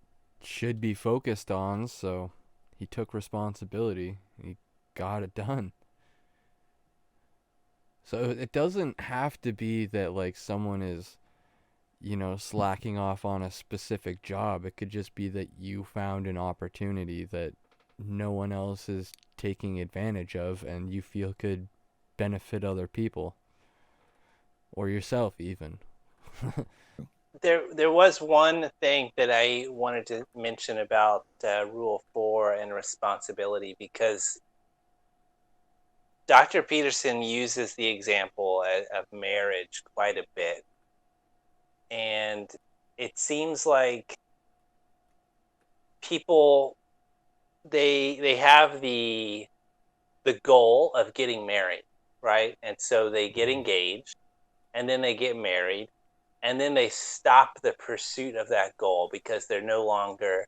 should be focused on, so he took responsibility. He got it done. So it doesn't have to be that like someone is, slacking off on a specific job. It could just be that you found an opportunity that no one else is taking advantage of and you feel could benefit other people or yourself even. There was one thing that I wanted to mention about Rule 4 and responsibility, because Dr. Peterson uses the example of marriage quite a bit. And it seems like people, they have the goal of getting married, right? And so they get engaged and then they get married and then they stop the pursuit of that goal because they're no longer,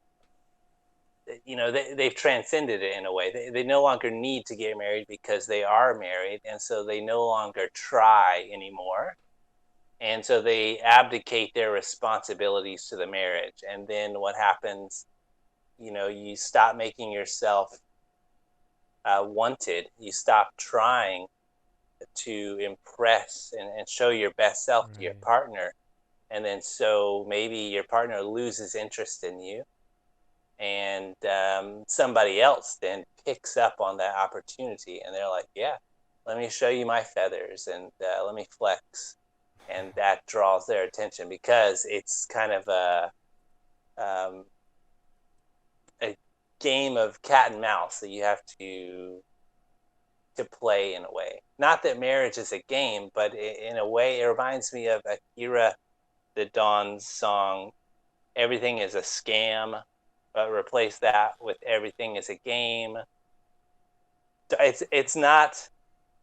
they've transcended it in a way. They no longer need to get married because they are married, and so they no longer try anymore, and so they abdicate their responsibilities to the marriage. And then what happens, you stop making yourself wanted. You stop trying to impress and show your best self to your Right. partner, and then so maybe your partner loses interest in you, and somebody else then picks up on that opportunity, and they're like, yeah, let me show you my feathers, and let me flex. And that draws their attention because it's kind of a game of cat and mouse that you have to play in a way. Not that marriage is a game, but in a way, it reminds me of Akira The Don's song, "Everything is a Scam," but replace that with "Everything is a Game." It's not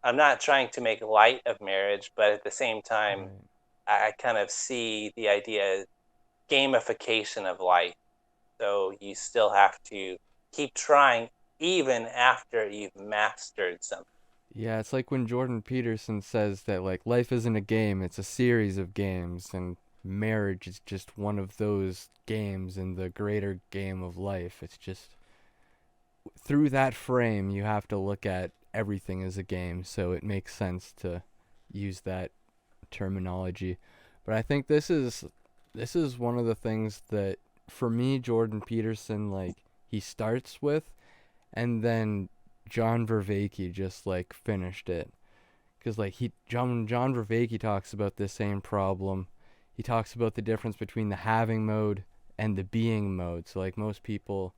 I'm not trying to make light of marriage, but at the same time, Right. I kind of see the idea as gamification of life. So you still have to keep trying even after you've mastered something. Yeah, it's like when Jordan Peterson says that like life isn't a game, it's a series of games, and marriage is just one of those games in the greater game of life. It's just through that frame you have to look at everything as a game, so it makes sense to use that terminology. But I think this is one of the things that for me Jordan Peterson like he starts with, and then John Vervaeke just like finished it. Because like John Vervaeke talks about this same problem. He talks about the difference between the having mode and the being mode. So like most people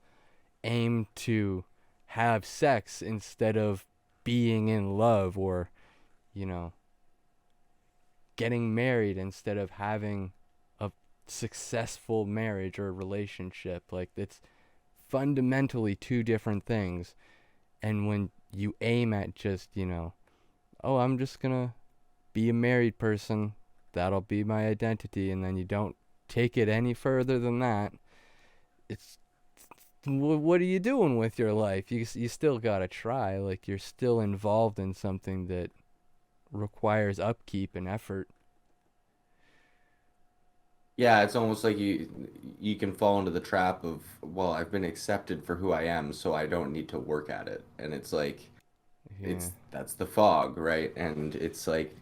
aim to have sex instead of being in love, or you know getting married instead of having a successful marriage or relationship. Like it's fundamentally two different things. And when you aim at just, oh, I'm just gonna be a married person, that'll be my identity, and then you don't take it any further than that, it's what are you doing with your life? You still gotta try. Like you're still involved in something that requires upkeep and effort. Yeah, it's almost like you can fall into the trap of, well, I've been accepted for who I am, so I don't need to work at it. And it's like Yeah. it's that's the fog, right? And it's like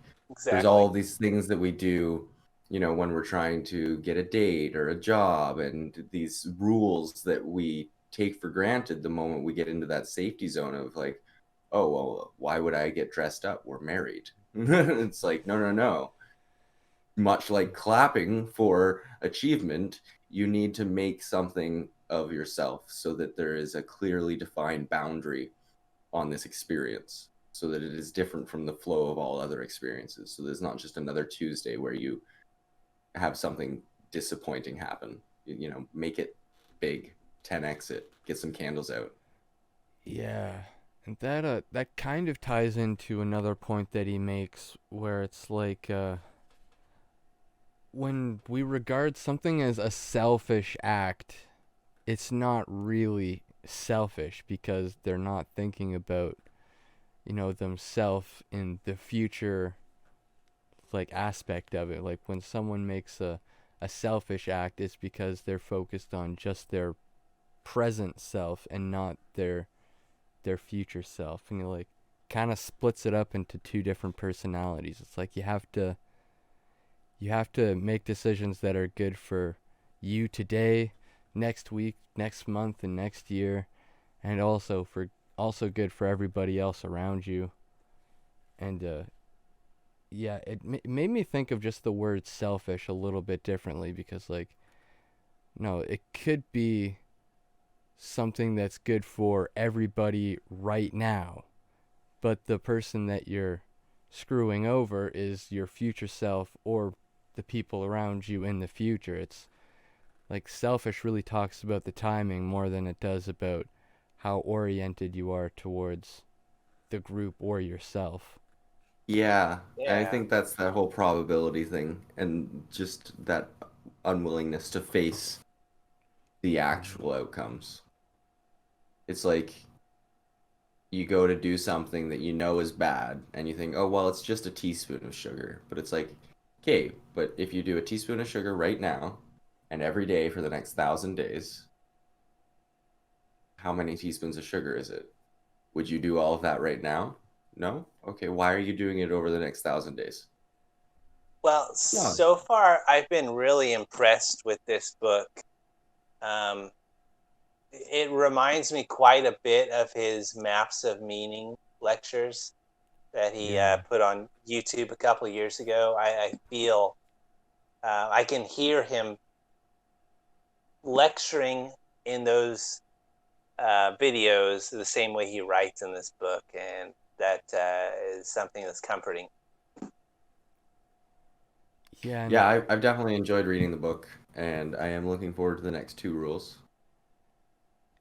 there's Exactly. all these things that we do, when we're trying to get a date or a job, and these rules that we take for granted the moment we get into that safety zone of like, oh, well, why would I get dressed up? We're married. It's like, no, no, no. Much like clapping for achievement, you need to make something of yourself so that there is a clearly defined boundary on this experience, so that it is different from the flow of all other experiences. So there's not just another Tuesday where you have something disappointing happen. Make it big, 10x it, get some candles out. Yeah. And that kind of ties into another point that he makes where it's like when we regard something as a selfish act, it's not really selfish because they're not thinking about, themselves in the future like aspect of it. Like when someone makes a selfish act, it's because they're focused on just their present self and not their future self. And you like kind of splits it up into two different personalities. It's like you have to make decisions that are good for you today, next week, next month, and next year, and also good for everybody else around you. And yeah, it made me think of just the word selfish a little bit differently because like no, it could be something that's good for everybody right now, but the person that you're screwing over is your future self or the people around you in the future. It's like selfish really talks about the timing more than it does about how oriented you are towards the group or yourself. Yeah, I Yeah. think that's that whole probability thing, and just that unwillingness to face the Mm. actual outcomes. It's like you go to do something that you know is bad, and you think, oh, well, it's just a teaspoon of sugar. But it's like, okay, but if you do a teaspoon of sugar right now and every day for the next 1,000 days, how many teaspoons of sugar is it? Would you do all of that right now? No? Okay, why are you doing it over the next 1,000 days? Well, Yeah. so far I've been really impressed with this book. Um, it reminds me quite a bit of his Maps of Meaning lectures that he Yeah. put on YouTube a couple of years ago. I feel I can hear him lecturing in those videos the same way he writes in this book, and that is something that's comforting. Yeah, Yeah, and I've definitely enjoyed reading the book, and I am looking forward to the next two rules.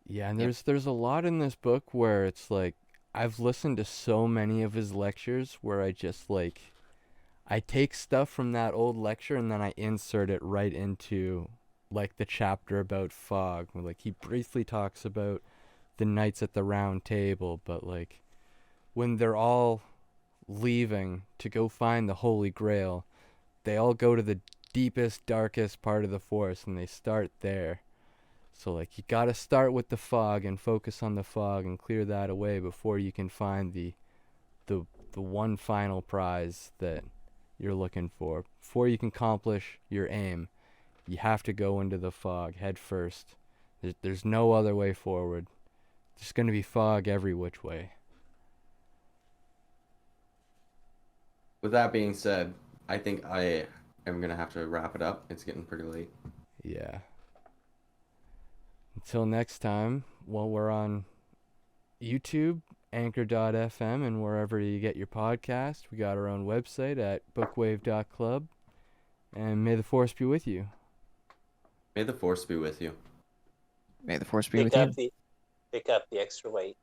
yeah, and Yep. there's a lot in this book where it's like I've listened to so many of his lectures where I just like I take stuff from that old lecture and then I insert it right into like the chapter about fog. Where, like he briefly talks about the knights at the round table, but like when they're all leaving to go find the Holy Grail, they all go to the deepest, darkest part of the forest and they start there. So like you gotta start with the fog and focus on the fog and clear that away before you can find the the one final prize that you're looking for. Before you can accomplish your aim, you have to go into the fog head first. There's no other way forward. There's gonna be fog every which way. With that being said, I think I am gonna have to wrap it up. It's getting pretty late. Yeah. Until next time, well, we're on YouTube, Anchor.fm, and wherever you get your podcast. We got our own website at bookwave.club. And may the force be with you. May the force be with you. May the force be with you. Pick up the extra weight.